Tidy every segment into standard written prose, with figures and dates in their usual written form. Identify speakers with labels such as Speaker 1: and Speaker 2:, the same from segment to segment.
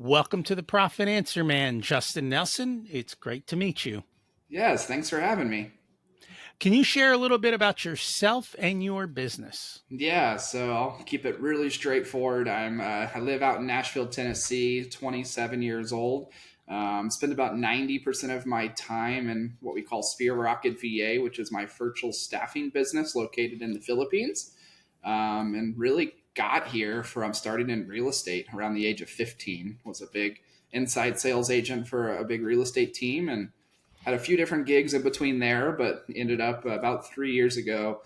Speaker 1: Welcome to the Profit Answer Man, Justin Nelson. It's great to meet you.
Speaker 2: Yes, thanks for having me.
Speaker 1: Can you share a little bit about yourself and your business?
Speaker 2: Yeah, so I'll keep it really straightforward. I live out in Nashville, Tennessee, 27 years old. Spend about 90% of my time in what we call Sphere Rocket VA, which is my virtual staffing business located in the Philippines. And really got here from starting in real estate around the age of 15. Was a big inside sales agent for a big real estate team and had a few different gigs in between there, but ended up about 3 years ago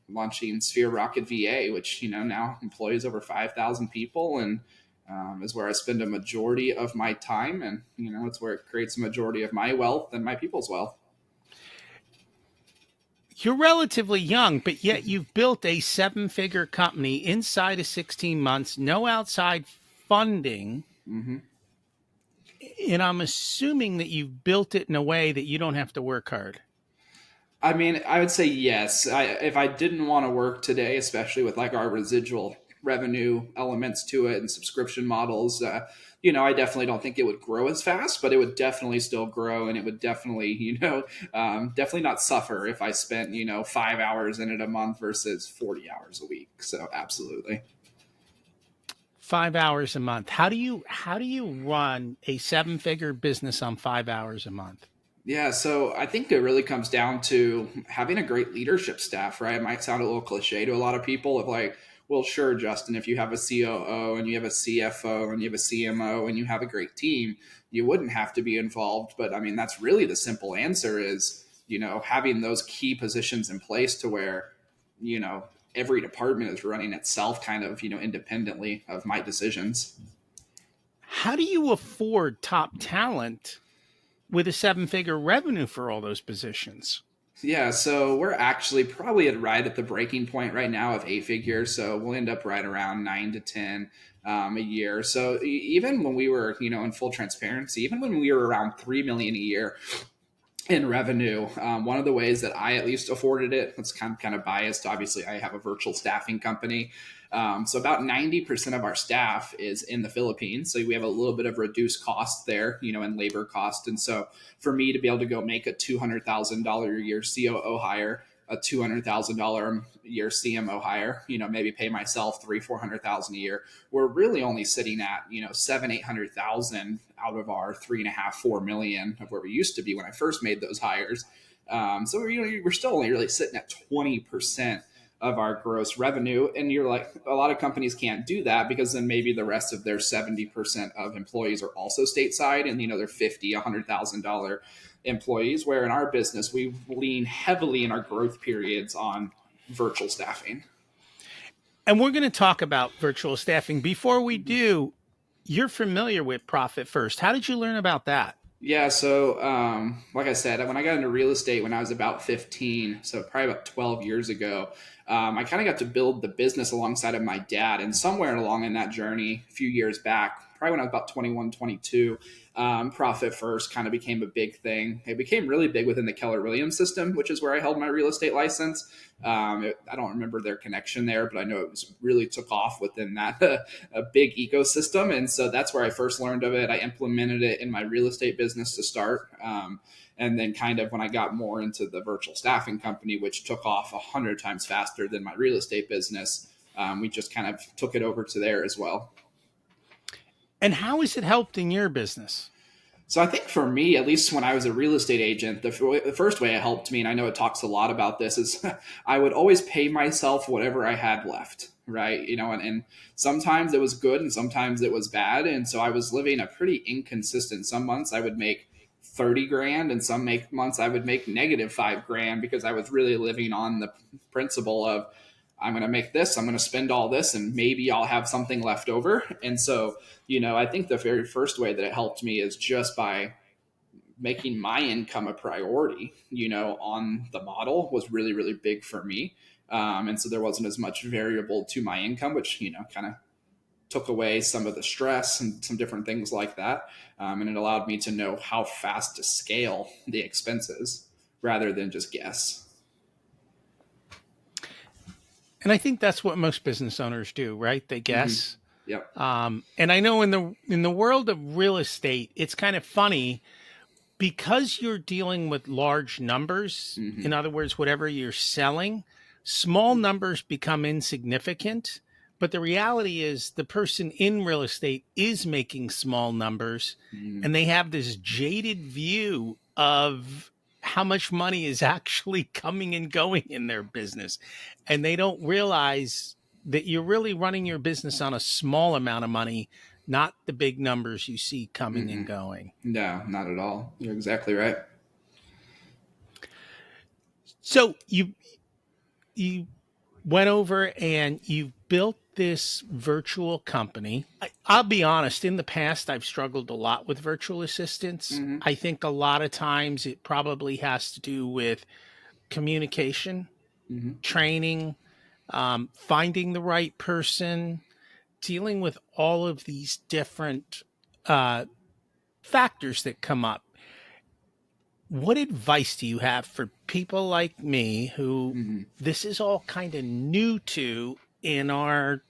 Speaker 2: launching Sphere Rocket VA, which now employs over 5,000 people and is where I spend a majority of my time, and it's where it creates a majority of my wealth and my people's wealth.
Speaker 1: You're relatively young, but yet you've built a seven-figure company inside of 16 months, no outside funding.
Speaker 2: hmm
Speaker 1: And I'm assuming that you've built it in a way that you don't have to work hard.
Speaker 2: I mean, I would say yes. If I didn't want to work today, especially with like our residual revenue elements to it and subscription models, I definitely don't think it would grow as fast, but it would definitely still grow, and it would definitely, definitely not suffer if I spent, 5 hours in it a month versus 40 hours a week. So absolutely.
Speaker 1: 5 hours a month. How do you run a seven-figure business on 5 hours a month?
Speaker 2: Yeah, so I think it really comes down to having a great leadership staff, right? It might sound a little cliche to a lot of people of like, well, sure, Justin, if you have a COO and you have a CFO and you have a CMO and you have a great team, you wouldn't have to be involved. But I mean, that's really the simple answer is, having those key positions in place to where, every department is running itself kind of, independently of my decisions.
Speaker 1: How do you afford top talent with a seven-figure revenue for all those positions?
Speaker 2: Yeah, so we're actually probably right at the breaking point right now of 8 figures. So we'll end up right around 9 to 10 a year. So even when we were, in full transparency, even when we were around 3 million a year in revenue, one of the ways that I at least afforded it, it's kind of biased. Obviously, I have a virtual staffing company. So about 90% of our staff is in the Philippines. So we have a little bit of reduced cost there, in labor cost. And so for me to be able to go make a $200,000 a year COO hire, a $200,000 a year CMO hire, maybe pay myself 400,000 a year. We're really only sitting at, 700,000, 800,000 out of our 3.5, 4 million of where we used to be when I first made those hires. So we're still only really sitting at 20% of our gross revenue. And you're like, a lot of companies can't do that because then maybe the rest of their 70% of employees are also stateside and, they're 50, $100,000 employees. Where in our business, we lean heavily in our growth periods on virtual staffing.
Speaker 1: And we're going to talk about virtual staffing. Before we do, you're familiar with Profit First. How did you learn about that?
Speaker 2: Yeah, so like I said, when I got into real estate when I was about 15, so probably about 12 years ago, I kind of got to build the business alongside of my dad. And somewhere along in that journey, a few years back, probably when I was about 21, 22, Profit First kind of became a big thing. It became really big within the Keller Williams system, which is where I held my real estate license. I don't remember their connection there, but I know it was really took off within that a big ecosystem. And so that's where I first learned of it. I implemented it in my real estate business to start. And then kind of when I got more into the virtual staffing company, which took off 100 times faster than my real estate business, we just kind of took it over to there as well.
Speaker 1: And how has it helped in your business?
Speaker 2: So I think for me, at least when I was a real estate agent, the first way it helped me, and I know it talks a lot about this, is I would always pay myself whatever I had left, right? And sometimes it was good and sometimes it was bad. And so I was living a pretty inconsistent. Some months I would make 30 grand and months I would make negative 5 grand because I was really living on the principle of I'm going to make this, I'm going to spend all this, and maybe I'll have something left over. And so, I think the very first way that it helped me is just by making my income a priority, on the model was really, really big for me. And so there wasn't as much variable to my income, which, kind of took away some of the stress and some different things like that. And it allowed me to know how fast to scale the expenses rather than just guess.
Speaker 1: And I think that's what most business owners do, right? They
Speaker 2: Mm-hmm.
Speaker 1: guess.
Speaker 2: Yep.
Speaker 1: And I know in the world of real estate, it's kind of funny because you're dealing with large numbers.
Speaker 2: Hmm.
Speaker 1: In other words, whatever you're selling, small numbers become insignificant. But the reality is, the person in real estate is making small numbers,
Speaker 2: Hmm.
Speaker 1: and they have this jaded view of how much money is actually coming and going in their business. And they don't realize that you're really running your business on a small amount of money, not the big numbers you see coming
Speaker 2: Hmm.
Speaker 1: and going.
Speaker 2: No, not at all. You're exactly right.
Speaker 1: So you went over and you built this virtual company. I'll be honest, in the past, I've struggled a lot with virtual assistants.
Speaker 2: Hmm.
Speaker 1: I think a lot of times it probably has to do with communication,
Speaker 2: Hmm.
Speaker 1: training, finding the right person, dealing with all of these different uh, factors that come up. What advice do you have for people like me who
Speaker 2: Hmm.
Speaker 1: this is all kind of new to in our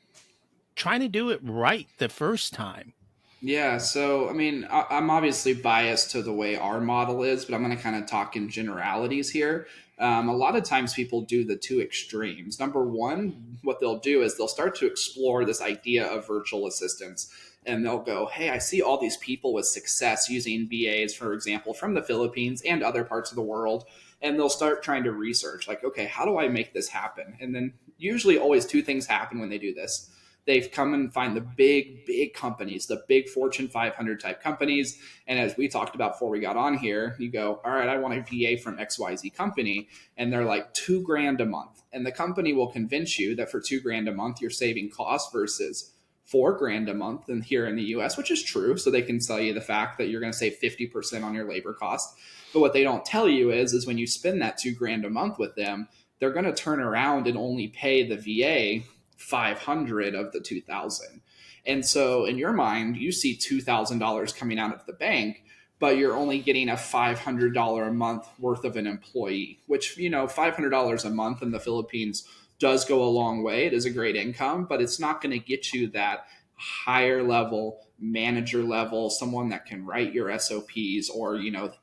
Speaker 1: trying to do it right the first time?
Speaker 2: Yeah, so I mean, I'm obviously biased to the way our model is, but I'm going to kind of talk in generalities here. A lot of times people do the two extremes. Number one, what they'll do is they'll start to explore this idea of virtual assistants, and they'll go, "Hey, I see all these people with success using VAs, for example, from the Philippines and other parts of the world." And they'll start trying to research, like, okay, how do I make this happen? And then usually always two things happen when they do this. They've come and find the big companies, the big Fortune 500 type companies. And as we talked about before we got on here, you go, all right, I want a VA from XYZ company. And they're like $2,000 a month. And the company will convince you that for $2,000 a month, you're saving costs versus $4,000 a month and here in the US, which is true. So they can sell you the fact that you're going to save 50% on your labor cost. But what they don't tell you is when you spend that $2,000 a month with them, they're going to turn around and only pay the VA 500 of the 2,000. And so in your mind, you see $2,000 coming out of the bank, but you're only getting a $500 a month worth of an employee, which, $500 a month in the Philippines does go a long way. It is a great income, but it's not going to get you that higher level manager level, someone that can write your SOPs or,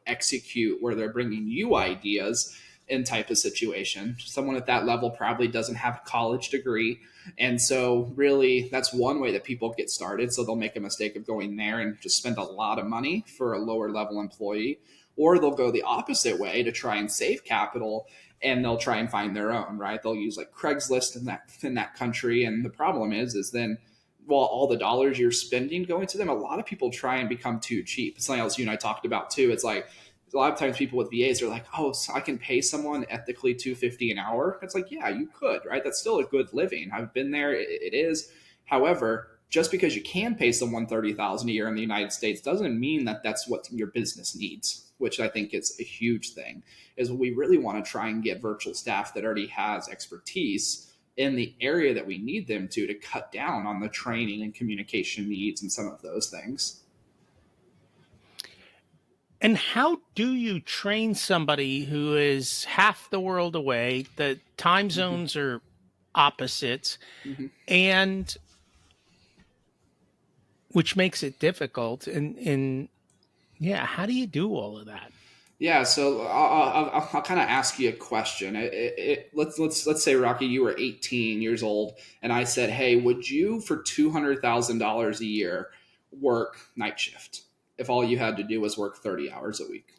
Speaker 2: execute where they're bringing you ideas in type of situation. Someone at that level probably doesn't have a college degree. And so, really, that's one way that people get started. So, they'll make a mistake of going there and just spend a lot of money for a lower level employee. Or they'll go the opposite way to try and save capital and they'll try and find their own, right? They'll use like Craigslist in that country. And the problem is then while all the dollars you're spending going to them, a lot of people try and become too cheap. It's something else you and I talked about too. It's like a lot of times people with VAs are like, oh, so I can pay someone ethically $250 an hour. It's like, yeah, you could, right? That's still a good living. I've been there. It is. However, just because you can pay someone 30,000 a year in the United States doesn't mean that that's what your business needs, which I think is a huge thing. Is we really want to try and get virtual staff that already has expertise in the area that we need them to cut down on the training and communication needs and some of those things.
Speaker 1: And how do you train somebody who is half the world away? The time
Speaker 2: Mm-hmm.
Speaker 1: zones are opposites,
Speaker 2: Mm-hmm.
Speaker 1: and which makes it difficult. And yeah, how do you do all of that?
Speaker 2: Yeah, so I'll kind of ask you a question. Let's say Rocky, you were 18 years old, and I said, "Hey, would you for $200,000 a year work night shift if all you had to do was work 30 hours a week?"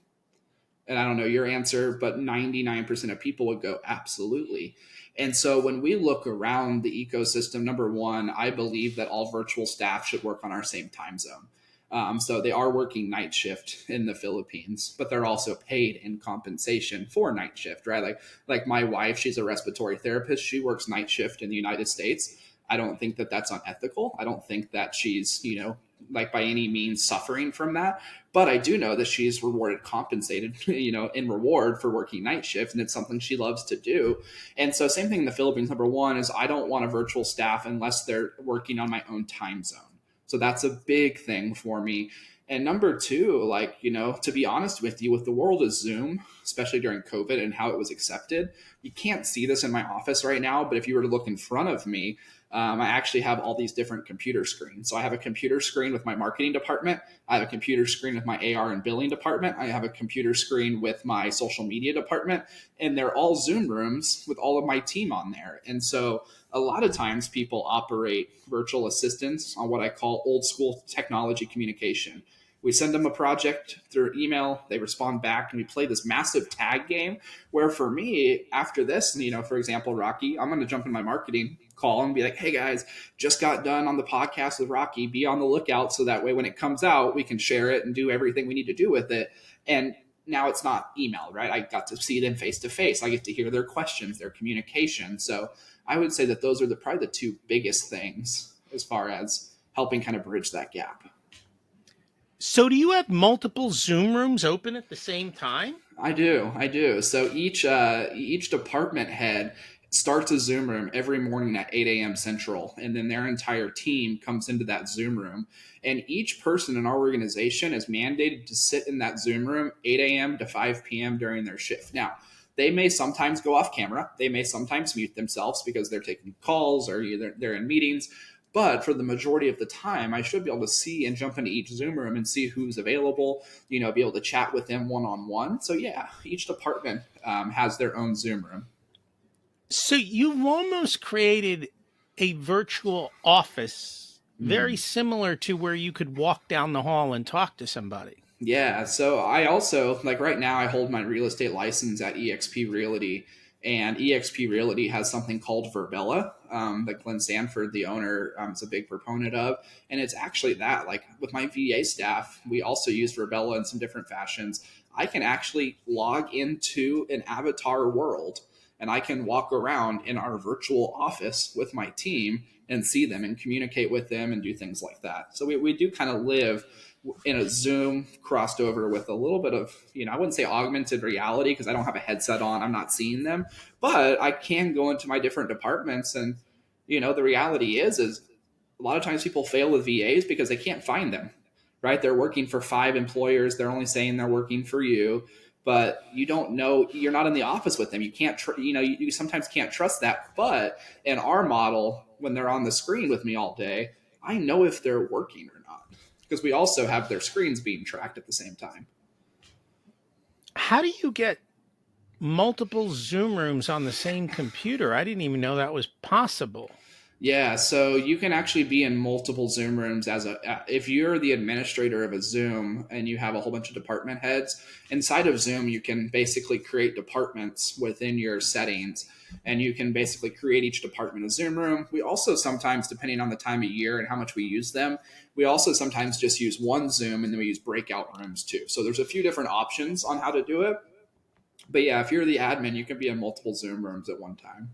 Speaker 2: And I don't know your answer, but 99% of people would go, absolutely. And so when we look around the ecosystem, number one, I believe that all virtual staff should work on our same time zone. So they are working night shift in the Philippines, but they're also paid in compensation for night shift, right? Like my wife, she's a respiratory therapist. She works night shift in the United States. I don't think that that's unethical. I don't think that she's, like by any means suffering from that. But I do know that she's rewarded, compensated, in reward for working night shift, and it's something she loves to do. And so, same thing in the Philippines. Number one is I don't want a virtual staff unless they're working on my own time zone. So that's a big thing for me. And number two, like, to be honest with you, with the world of Zoom, especially during COVID and how it was accepted, you can't see this in my office right now. But if you were to look in front of me, I actually have all these different computer screens. So I have a computer screen with my marketing department. I have a computer screen with my AR and billing department. I have a computer screen with my social media department, and they're all Zoom rooms with all of my team on there. And so a lot of times people operate virtual assistants on what I call old school technology communication. We send them a project through email, they respond back, and we play this massive tag game where for me, after this, for example, Rocky, I'm going to jump in my marketing call and be like, hey guys, just got done on the podcast with Rocky. Be on the lookout so that way when it comes out, we can share it and do everything we need to do with it. And now it's not email, right? I got to see them face to face. I get to hear their questions, their communication. So I would say that those are probably the two biggest things as far as helping kind of bridge that gap.
Speaker 1: So, do you have multiple Zoom rooms open at the same time?
Speaker 2: I do. I do. So each department head starts a Zoom room every morning at 8 a.m. Central, and then their entire team comes into that Zoom room. And each person in our organization is mandated to sit in that Zoom room 8 a.m. to 5 p.m. during their shift. Now, they may sometimes go off camera. They may sometimes mute themselves because they're taking calls or either they're in meetings. But for the majority of the time, I should be able to see and jump into each Zoom room and see who's available, be able to chat with them one-on-one. So yeah, each department has their own Zoom room.
Speaker 1: So, you've almost created a virtual office very
Speaker 2: Mm-hmm.
Speaker 1: similar to where you could walk down the hall and talk to somebody.
Speaker 2: Yeah. So I also, like right now, I hold my real estate license at eXp Realty, and eXp Realty has something called Verbella that Glenn Sanford, the owner, is a big proponent of. And it's actually that, like with my VA staff, we also use Verbella in some different fashions. I can actually log into an avatar world and I can walk around in our virtual office with my team and see them and communicate with them and do things like that. So we do kind of live in a Zoom crossed over with a little bit of, I wouldn't say augmented reality because I don't have a headset on. I'm not seeing them, but I can go into my different departments. And, the reality is a lot of times people fail with VAs because they can't find them, right? They're working for 5 employers. They're only saying they're working for you, but you don't know, you're not in the office with them. You can't, you sometimes can't trust that. But in our model, when they're on the screen with me all day, I know if they're working or not because we also have their screens being tracked at the same time.
Speaker 1: How do you get multiple Zoom rooms on the same computer? I didn't even know that was possible.
Speaker 2: Yeah, so you can actually be in multiple Zoom rooms if you're the administrator of a Zoom and you have a whole bunch of department heads inside of Zoom, you can basically create departments within your settings and you can basically create each department a Zoom room. We also sometimes, depending on the time of year and how much we use them, we also sometimes just use one Zoom and then we use breakout rooms too. So there's a few different options on how to do it. But yeah, if you're the admin, you can be in multiple Zoom rooms at one time.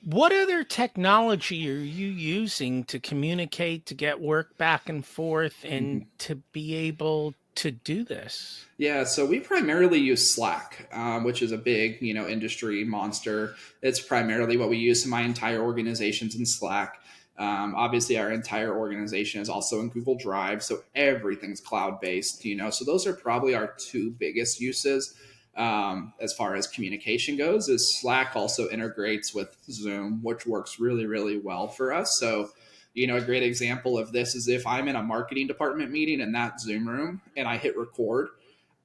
Speaker 1: What other technology are you using to communicate, to get work back and forth, and
Speaker 2: Mhm.
Speaker 1: to be able to do this?
Speaker 2: Yeah, so we primarily use Slack, which is a big, industry monster. It's primarily what we use in my entire organization's in Slack. Obviously, our entire organization is also in Google Drive, so everything's cloud based. So those are probably our two biggest uses as far as communication goes. Is Slack also integrates with Zoom, which works really, really well for us. So a great example of this is if I'm in a marketing department meeting in that Zoom room and I hit record,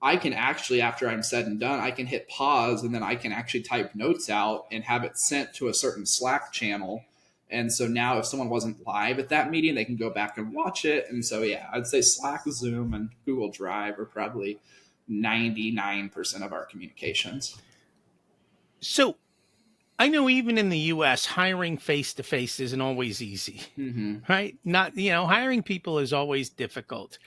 Speaker 2: I can actually, after I'm said and done, I can hit pause and then I can actually type notes out and have it sent to a certain Slack channel. And so now if someone wasn't live at that meeting, they can go back and watch it. And so, yeah, I'd say Slack, Zoom, and Google Drive are probably 99% of our communications.
Speaker 1: So, I know even in the US, hiring face to face isn't always easy,
Speaker 2: Mm-hmm.
Speaker 1: right? Not, hiring people is always difficult.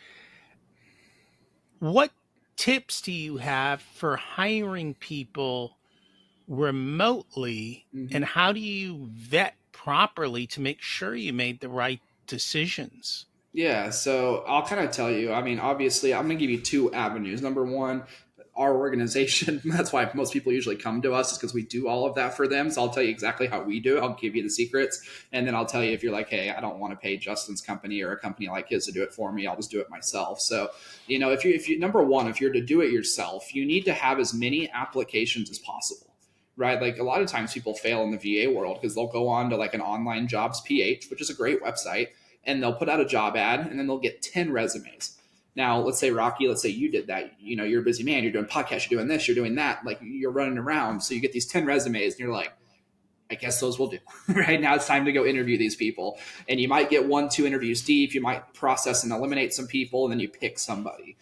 Speaker 1: What tips do you have for hiring people remotely,
Speaker 2: Mm-hmm.
Speaker 1: and how do you vet properly to make sure you made the right decisions?
Speaker 2: Yeah, so I'll kind of tell you. I mean, obviously, I'm going to give you two avenues. Number one, our organization, that's why most people usually come to us, is because we do all of that for them. So I'll tell you exactly how we do it. I'll give you the secrets. And then I'll tell you if you're like, hey, I don't want to pay Justin's company or a company like his to do it for me. I'll just do it myself. So, if you, number one, if you're to do it yourself, you need to have as many applications as possible. right? Like a lot of times people fail in the VA world because they'll go on to like an online jobs PH, which is a great website, and they'll put out a job ad and then they'll get 10 resumes. Now, let's say Rocky, let's say you did that. You know, you're a busy man, you're doing podcasts, you're doing this, you're doing that, like you're running around. So you get these 10 resumes and you're like, I guess those will do. Right now, it's time to go interview these people. And you might get 1, 2 interviews deep. You might process and eliminate some people, and then you pick somebody.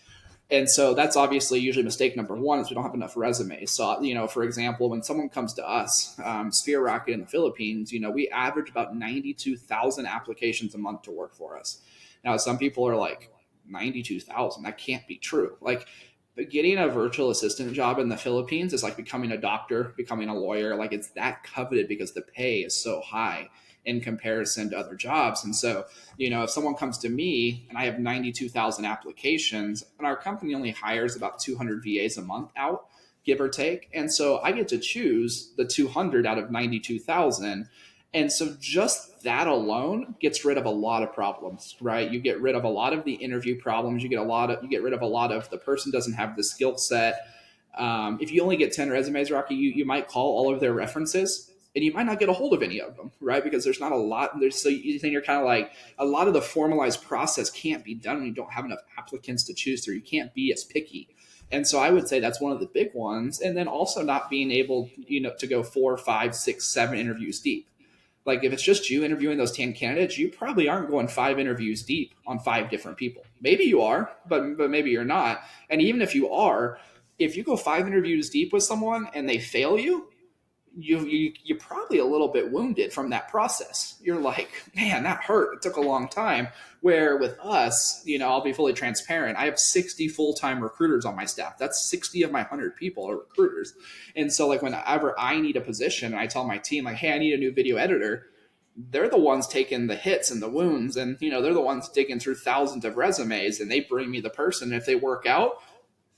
Speaker 2: And so that's obviously usually mistake number one is we don't have enough resumes. So, you know, for example, when someone comes to us, Sphere Rocket in the Philippines, you know, we average about 92,000 applications a month to work for us. Now, some people are like, 92,000, that can't be true. Like, but getting a virtual assistant job in the Philippines is like becoming a doctor, becoming a lawyer. Like, it's that coveted because the pay is so high in comparison to other jobs. And so, you know, if someone comes to me and I have 92,000 applications and our company only hires about 200 VAs a month out, give or take. And so I get to choose the 200 out of 92,000. And so just that alone gets rid of a lot of problems, right? You get rid of a lot of the interview problems. You get rid of a lot of the person doesn't have the skill set. If you only get 10 resumes, Rocky, you might call all of their references and you might not get a hold of any of them, right? Because there's not a lot. So you think you're kind of like a lot of the formalized process can't be done when you don't have enough applicants to choose through. You can't be as picky. And so I would say that's one of the big ones. And then also not being able, you know, to go 4, 5, 6, 7 interviews deep. Like if it's just you interviewing those 10 candidates, you probably aren't going 5 interviews deep on 5 different people. Maybe you are, but maybe you're not. And even if you are, if you go 5 interviews deep with someone and they fail you, you're probably a little bit wounded from that process. You're like, man, that hurt. It took a long time. Where with us, you know, I'll be fully transparent. I have 60 full-time recruiters on my staff. That's 60 of my 100 people are recruiters. And so like whenever I need a position and I tell my team like, hey, I need a new video editor, they're the ones taking the hits and the wounds. And, you know, they're the ones digging through thousands of resumes and they bring me the person. If they work out,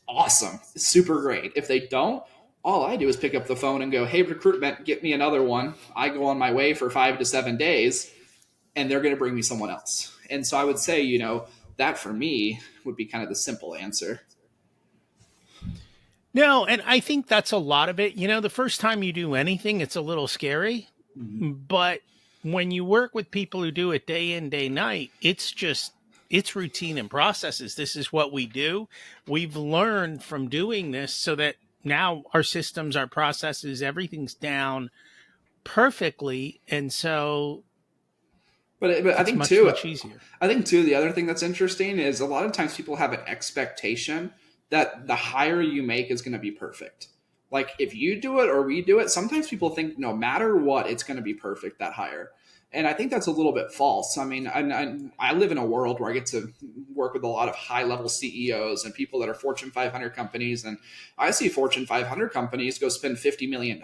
Speaker 2: awesome, super great. If they don't, all I do is pick up the phone and go, hey, recruitment, get me another one. I go on my way for 5 to 7 days and they're going to bring me someone else. And so I would say, you know, that for me would be kind of the simple answer.
Speaker 1: No, and I think that's a lot of it. You know, the first time you do anything, it's a little scary,
Speaker 2: Mm-hmm.
Speaker 1: but when you work with people who do it day in, day night, it's routine and processes. This is what we do. We've learned from doing this so that now our systems, our processes, everything's down perfectly. And so
Speaker 2: But
Speaker 1: it's much, much easier.
Speaker 2: I think too, the other thing that's interesting is a lot of times people have an expectation that the hire you make is going to be perfect. Like if you do it or we do it, sometimes people think no matter what, it's going to be perfect, that hire. And I think that's a little bit false. I mean, I live in a world where I get to work with a lot of high level CEOs and people that are Fortune 500 companies. And I see Fortune 500 companies go spend $50 million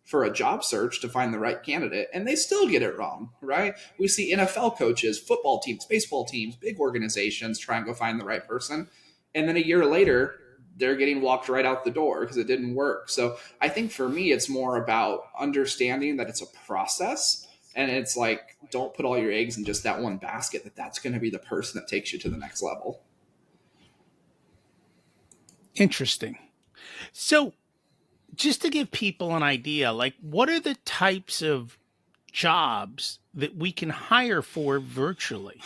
Speaker 2: for a job search to find the right candidate, and they still get it wrong, right? We see NFL coaches, football teams, baseball teams, big organizations try and go find the right person. And then a year later, they're getting walked right out the door because it didn't work. So I think for me, it's more about understanding that it's a process. And it's like, don't put all your eggs in just that one basket, that's going to be the person that takes you to the next level.
Speaker 1: Interesting. So, just to give people an idea, like what are the types of jobs that we can hire for virtually?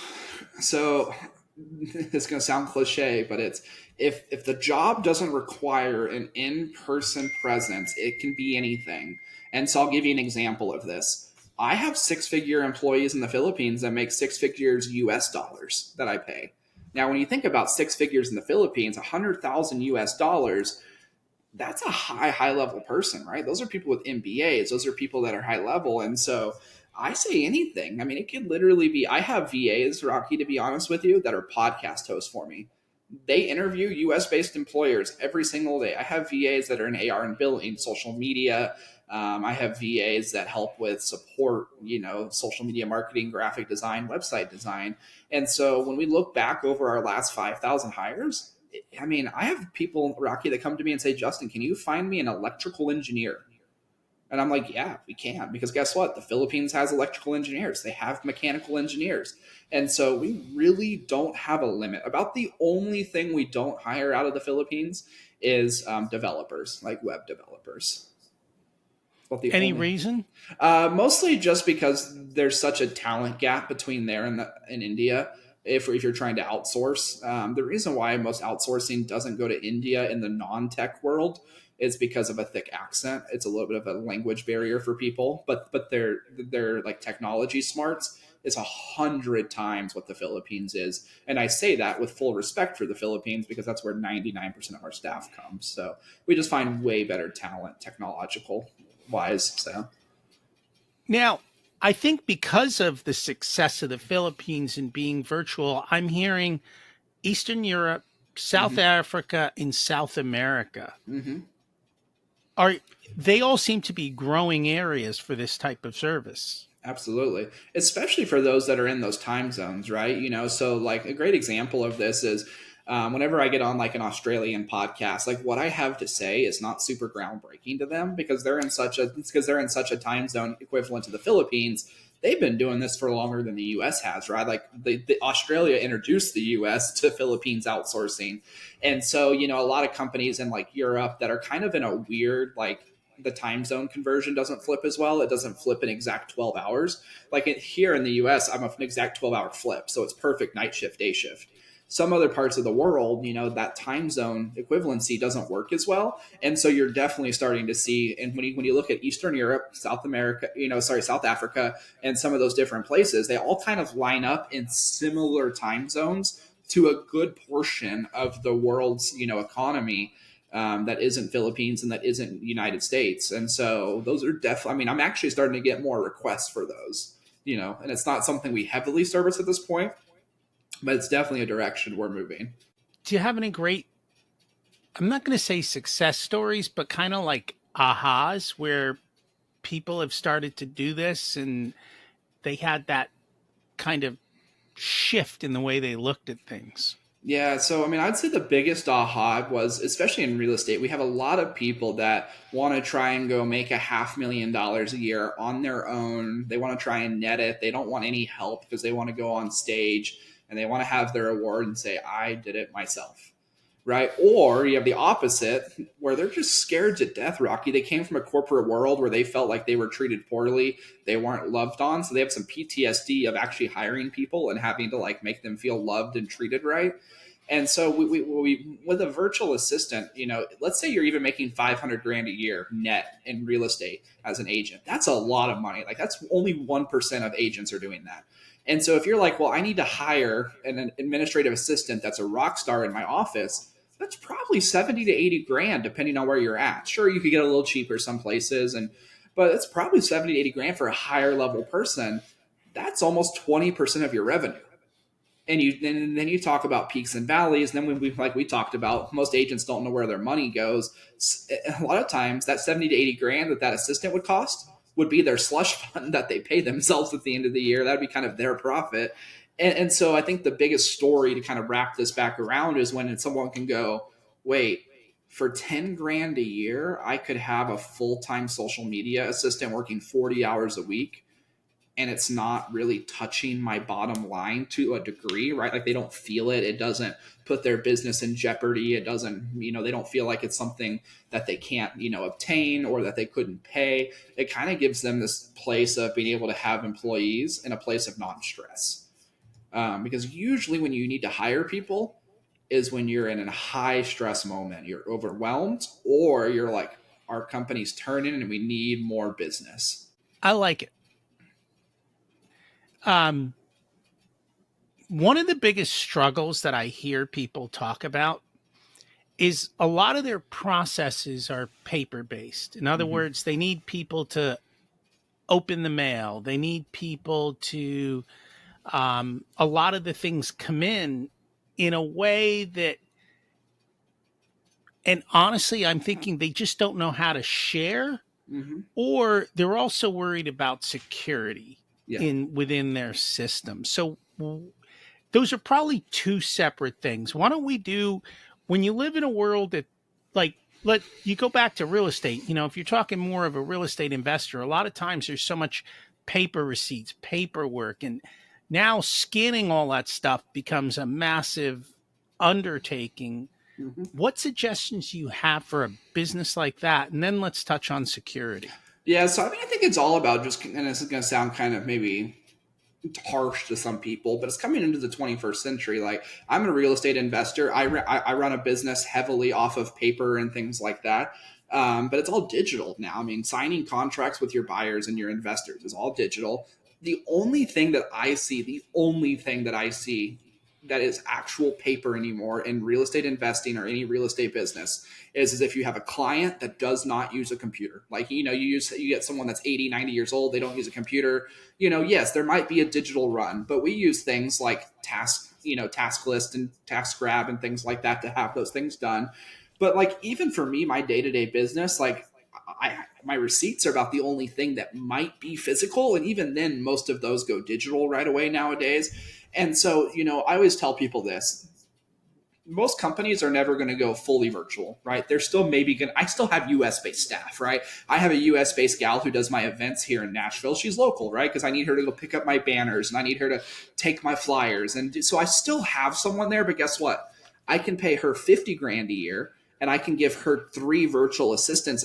Speaker 2: So it's going to sound cliche, but it's if the job doesn't require an in-person presence, it can be anything. And so I'll give you an example of this. I have six-figure employees in the Philippines that make 6 figures US dollars that I pay. Now, when you think about 6 figures in the Philippines, 100,000 US dollars, that's a high level person, right? Those are people with MBAs. Those are people that are high level. And so I say anything. I mean, it could literally be, I have VAs, Rocky, to be honest with you, that are podcast hosts for me. They interview US based employers every single day. I have VAs that are in AR and billing, social media. I have VAs that help with support, you know, social media marketing, graphic design, website design. And so when we look back over our last 5,000 hires, I mean, I have people, Rocky, that come to me and say, Justin, can you find me an electrical engineer? And I'm like, yeah, we can. Because guess what? The Philippines has electrical engineers. They have mechanical engineers. And so we really don't have a limit. About the only thing we don't hire out of the Philippines is developers, like web developers. about the
Speaker 1: Any
Speaker 2: only.
Speaker 1: reason?
Speaker 2: Mostly just because there's such a talent gap between there and in India. If you're trying to outsource, the reason why most outsourcing doesn't go to India in the non-tech world is because of a thick accent. It's a little bit of a language barrier for people, but they're like technology smarts is 100 times what the Philippines is, and I say that with full respect for the Philippines because that's where 99% of our staff comes. So we just find way better talent technological wise. So.
Speaker 1: Now, I think because of the success of the Philippines and being virtual, I'm hearing Eastern Europe, South
Speaker 2: Mm-hmm.
Speaker 1: Africa, and South America
Speaker 2: Mm-hmm.
Speaker 1: are they all seem to be growing areas for this type of service.
Speaker 2: Absolutely. Especially for those that are in those time zones, right? So like a great example of this is whenever I get on like an Australian podcast, like what I have to say is not super groundbreaking to them because they're in such a time zone equivalent to the Philippines. They've been doing this for longer than the US has, right? Like the Australia introduced the US to Philippines outsourcing. And so, a lot of companies in like Europe that are kind of in a weird, like, the time zone conversion doesn't flip as well. It doesn't flip an exact 12 hours. Like here in the US, I'm an exact 12-hour flip. So it's perfect night shift, day shift. Some other parts of the world, that time zone equivalency doesn't work as well. And so you're definitely starting to see, and when you look at Eastern Europe, South America, South Africa, and some of those different places, they all kind of line up in similar time zones to a good portion of the world's, economy that isn't Philippines and that isn't United States. And so those are definitely, I mean, I'm actually starting to get more requests for those, and it's not something we heavily service at this point, but it's definitely a direction we're moving.
Speaker 1: Do you have any great, I'm not going to say success stories, but kind of like ahas where people have started to do this and they had that kind of shift in the way they looked at things?
Speaker 2: Yeah, so I mean, I'd say the biggest aha was, especially in real estate, we have a lot of people that want to try and go make $500,000 a year on their own. They want to try and net it. They don't want any help because they want to go on stage and they want to have their award and say, I did it myself. Right. Or you have the opposite where they're just scared to death, Rocky. They came from a corporate world where they felt like they were treated poorly. They weren't loved on. So they have some PTSD of actually hiring people and having to like make them feel loved and treated right. And so we with a virtual assistant, let's say you're even making 500 grand a year net in real estate as an agent. That's a lot of money. Like that's only 1% of agents are doing that. And so if you're like, well, I need to hire an administrative assistant that's a rock star in my office, that's probably 70 to 80 grand, depending on where you're at. Sure, you could get a little cheaper some places, but it's probably 70 to 80 grand for a higher level person. That's almost 20% of your revenue. And then you talk about peaks and valleys. And then like we talked about, most agents don't know where their money goes. A lot of times, that 70 to 80 grand that assistant would cost would be their slush fund that they pay themselves at the end of the year. That would be kind of their profit. And so I think the biggest story to kind of wrap this back around is when someone can go, wait, for 10 grand a year, I could have a full-time social media assistant working 40 hours a week, and it's not really touching my bottom line to a degree, right? Like they don't feel it. It doesn't put their business in jeopardy. It doesn't, they don't feel like it's something that they can't, obtain or that they couldn't pay. It kind of gives them this place of being able to have employees in a place of non-stress. Because usually when you need to hire people is when you're in a high stress moment, you're overwhelmed, or you're like, our company's turning and we need more business.
Speaker 1: I like it. Um, One of the biggest struggles that I hear people talk about is a lot of their processes are paper based. In other
Speaker 2: Mm-hmm.
Speaker 1: words, they need people to open the mail, they need people to, a lot of the things come in a way that, and honestly, I'm thinking they just don't know how to share,
Speaker 2: Mm-hmm.
Speaker 1: or they're also worried about security
Speaker 2: Yeah.
Speaker 1: in within their system. So those are probably two separate things. Why don't we do, when you live in a world that, like, let you go back to real estate, if you're talking more of a real estate investor, a lot of times there's so much paper receipts, paperwork, and now scanning all that stuff becomes a massive undertaking.
Speaker 2: Mm-hmm.
Speaker 1: What suggestions do you have for a business like that? And then let's touch on security.
Speaker 2: Yeah, so I mean, I think it's all about just, and this is going to sound kind of maybe harsh to some people, but it's coming into the 21st century. Like, I'm a real estate investor. I run a business heavily off of paper and things like that. But it's all digital now. I mean, signing contracts with your buyers and your investors is all digital. The only thing that I see that is actual paper anymore in real estate investing or any real estate business is if you have a client that does not use a computer. Like, you get someone that's 80, 90 years old, they don't use a computer. Yes, there might be a digital run, but we use things like task list and task grab and things like that to have those things done. But like, even for me, my day-to-day business, like, my receipts are about the only thing that might be physical, and even then most of those go digital right away nowadays. And so, I always tell people this: most companies are never going to go fully virtual, right? They're still maybe going to, I still have US based staff, right? I have a US based gal who does my events here in Nashville. She's local, right? Because I need her to go pick up my banners and I need her to take my flyers. And so I still have someone there, but guess what? I can pay her 50 grand a year and I can give her three virtual assistants.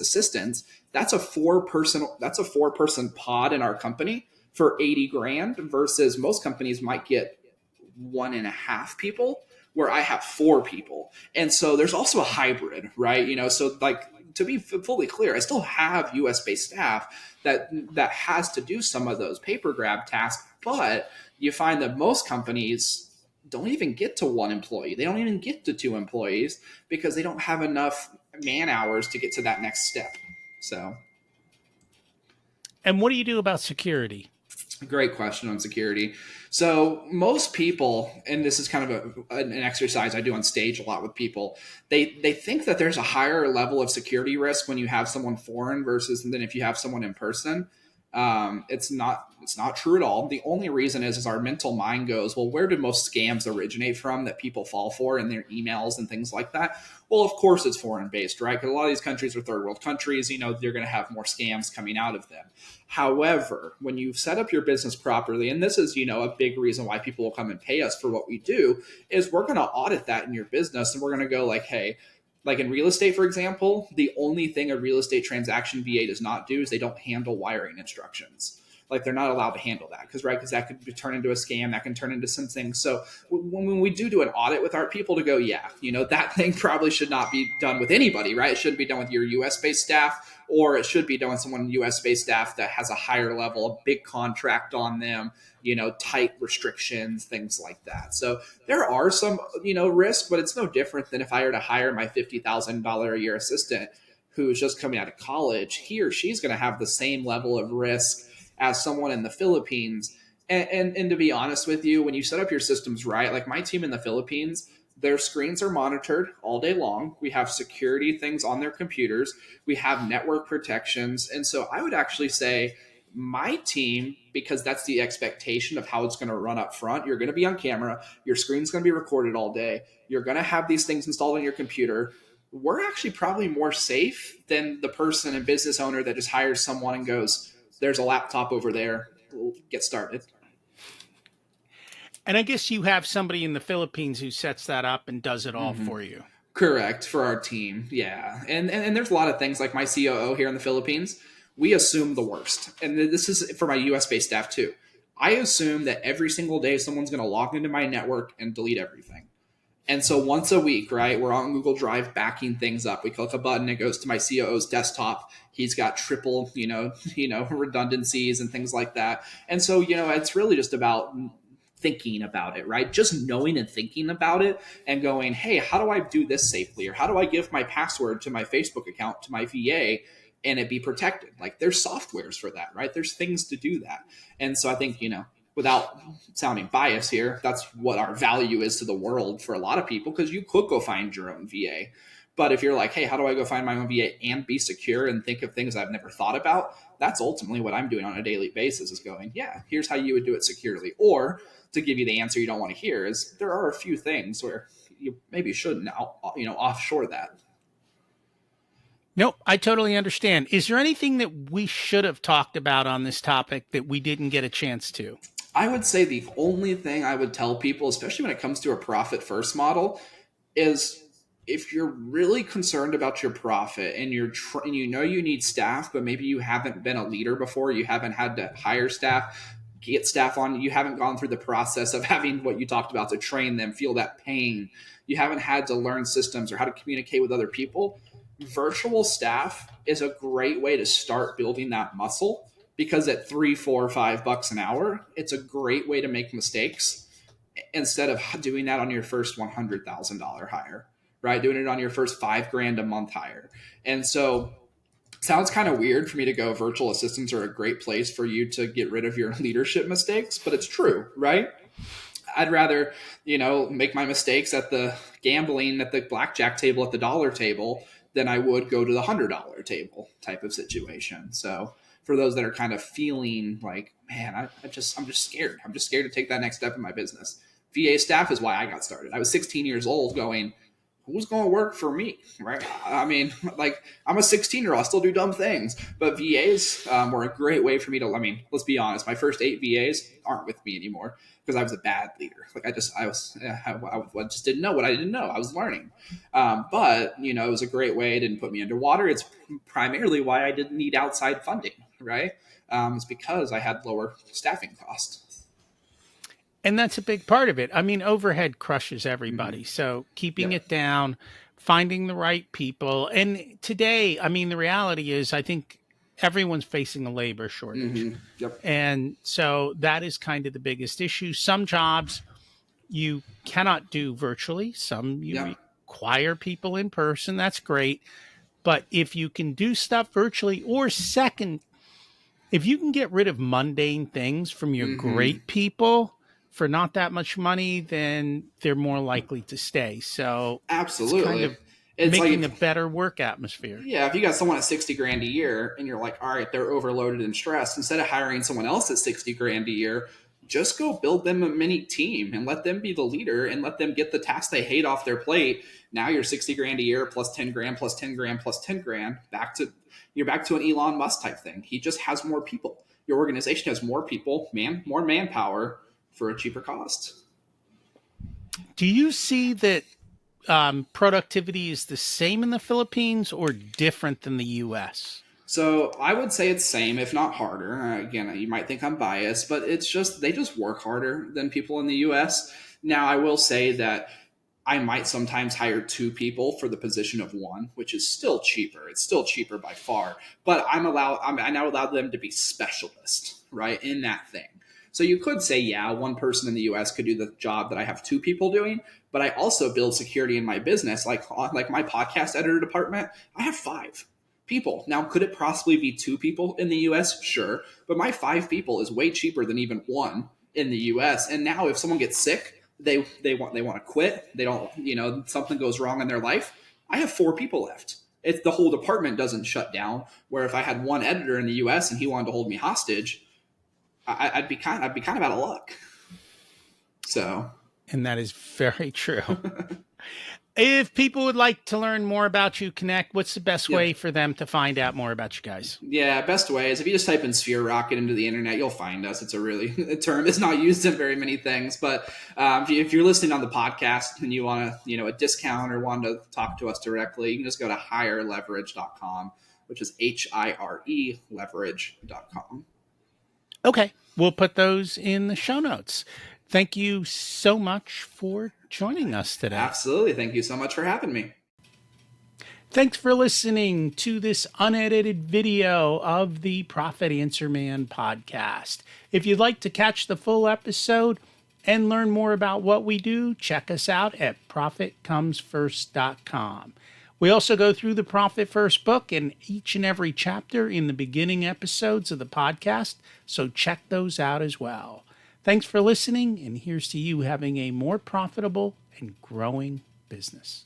Speaker 2: That's a four person pod in our company for 80 grand versus most companies might get one and a half people where I have four people. And so there's also a hybrid, right? So like, to be fully clear, I still have US based staff that has to do some of those paper grab tasks, but you find that most companies don't even get to one employee. They don't even get to two employees because they don't have enough man hours to get to that next step. So,
Speaker 1: And what do you do about security?
Speaker 2: great question on security. So most people, and this is kind of an exercise I do on stage a lot with people, they think that there's a higher level of security risk when you have someone foreign versus than if you have someone in person. It's not true at all. The only reason is our mental mind goes, well, where do most scams originate from that people fall for in their emails and things like that? Well, of course it's foreign based, right? Because a lot of these countries are third world countries. They're going to have more scams coming out of them. However, when you set up your business properly, and this is, a big reason why people will come and pay us for what we do, is we're going to audit that in your business and we're going to go like, hey, like in real estate, for example, the only thing a real estate transaction VA does not do is they don't handle wiring instructions. Like, they're not allowed to handle that because that could turn into a scam, that can turn into some things. So when we do an audit with our people to go, yeah, that thing probably should not be done with anybody, right? It shouldn't be done with your US based staff, or it should be done with someone US based staff that has a higher level, a big contract on them, tight restrictions, things like that. So there are some, risk, but it's no different than if I were to hire my $50,000 a year assistant who's just coming out of college. He or she's going to have the same level of risk as someone in the Philippines. And to be honest with you, when you set up your systems right, like my team in the Philippines, their screens are monitored all day long. We have security things on their computers. We have network protections. And so I would actually say my team, because that's the expectation of how it's going to run up front, you're going to be on camera, your screen's going to be recorded all day, you're going to have these things installed on your computer. We're actually probably more safe than the person and business owner that just hires someone and goes, there's a laptop over there, we'll get started.
Speaker 1: And I guess you have somebody in the Philippines who sets that up and does it all
Speaker 2: Mm-hmm.
Speaker 1: for you.
Speaker 2: Correct, for our team. Yeah. And there's a lot of things like my COO here in the Philippines, we assume the worst. And this is for my US based staff too. I assume that every single day someone's going to log into my network and delete everything. And so once a week, right, we're on Google Drive backing things up. We click a button, it goes to my COO's desktop. He's got triple, redundancies and things like that. And so, it's really just about thinking about it, right? Just knowing and thinking about it and going, hey, how do I do this safely? Or how do I give my password to my Facebook account to my VA and it be protected? Like, there's softwares for that, right? There's things to do that. And so I think, without sounding biased here, that's what our value is to the world for a lot of people, because you could go find your own VA. But if you're like, hey, how do I go find my own VA and be secure and think of things I've never thought about? That's ultimately what I'm doing on a daily basis, is going, yeah, here's how you would do it securely. Or to give you the answer you don't want to hear, is there are a few things where you maybe shouldn't, offshore that.
Speaker 1: Nope, I totally understand. Is there anything that we should have talked about on this topic that we didn't get a chance to?
Speaker 2: I would say the only thing I would tell people, especially when it comes to a profit first model, is if you're really concerned about your profit and and you know you need staff, but maybe you haven't been a leader before, you haven't had to hire staff, get staff on, you haven't gone through the process of having what you talked about to train them, feel that pain, you haven't had to learn systems or how to communicate with other people. Virtual staff is a great way to start building that muscle because at 3, 4, 5 bucks an hour, it's a great way to make mistakes instead of doing that on your first $100,000 hire, right? Doing it on your first 5 grand a month hire. And so sounds kind of weird for me to go virtual assistants are a great place for you to get rid of your leadership mistakes, but it's true, right? I'd rather, make my mistakes at the gambling at the blackjack table at the dollar table than I would go to the $100 table type of situation. So for those that are kind of feeling like, man, I'm just scared. I'm just scared to take that next step in my business. VA staff is why I got started. I was 16 years old going, who's going to work for me, right? I mean, like I'm a 16-year-old, I still do dumb things, but VAs were a great way for me to, let's be honest, my first 8 VAs aren't with me anymore because I was a bad leader. Like I just didn't know what I didn't know. I was learning. But, it was a great way. It didn't put me underwater. It's primarily why I didn't need outside funding, right? It's because I had lower staffing costs.
Speaker 1: And that's a big part of it. I mean, overhead crushes everybody.
Speaker 2: Mm-hmm.
Speaker 1: So keeping
Speaker 2: Yep.
Speaker 1: it down, finding the right people. And today, I mean, the reality is, I think everyone's facing a labor shortage.
Speaker 2: Mm-hmm. Yep.
Speaker 1: And so that is kind of the biggest issue. Some jobs you cannot do virtually, some you
Speaker 2: Yep.
Speaker 1: require people in person. That's great. But if you can do stuff virtually, or second, if you can get rid of mundane things from your
Speaker 2: Mm-hmm.
Speaker 1: great people for not that much money, then they're more likely to stay. So it's kind
Speaker 2: Absolutely.
Speaker 1: of
Speaker 2: It's like
Speaker 1: making a
Speaker 2: if,
Speaker 1: better work atmosphere.
Speaker 2: yeah, if you got someone at 60 grand a year and you're like, all right, they're overloaded and stressed, instead of hiring someone else at 60 grand a year, just go build them a mini team and let them be the leader and let them get the tasks they hate off their plate. Now you're 60 grand a year plus 10 grand plus 10 grand plus 10 grand. You're back to an Elon Musk type thing. He just has more people. Your organization has more people, more manpower for a cheaper cost.
Speaker 1: Do you see that productivity is the same in the Philippines or different than the US?
Speaker 2: So I would say it's same, if not harder. Again, you might think I'm biased, but it's just they just work harder than people in the U.S. Now, I will say that I might sometimes hire 2 people for the position of one, which is still cheaper. It's still cheaper by far, but I now allow them to be specialists, right, in that thing. So you could say, yeah, one person in the U.S. could do the job that I have 2 people doing, but I also build security in my business, like my podcast editor department. I have 5 people. Now, could it possibly be 2 people in the US? Sure. But my 5 people is way cheaper than even one in the US. And now if someone gets sick, they want to quit. They don't, something goes wrong in their life. I have 4 people left. It's the whole department doesn't shut down. Where if I had one editor in the US and he wanted to hold me hostage, I'd be kind of out of luck. So
Speaker 1: And that is very true. If people would like to learn more about you, connect, what's the best
Speaker 2: yeah.
Speaker 1: way for them to find out more about you guys?
Speaker 2: Yeah, best way is if you just type in sphere rocket into the internet, you'll find us. It's a term that's not used in very many things. But if you're listening on the podcast and you want a discount or want to talk to us directly, you can just go to hireleverage.com, which is HIRE leverage.com.
Speaker 1: Okay. We'll put those in the show notes. Thank you so much for joining us today.
Speaker 2: Absolutely. Thank you so much for having me.
Speaker 1: Thanks for listening to this unedited video of the Profit Answer Man podcast. If you'd like to catch the full episode and learn more about what we do, check us out at profitcomesfirst.com. We also go through the Profit First book in each and every chapter in the beginning episodes of the podcast, so check those out as well. Thanks for listening, and here's to you having a more profitable and growing business.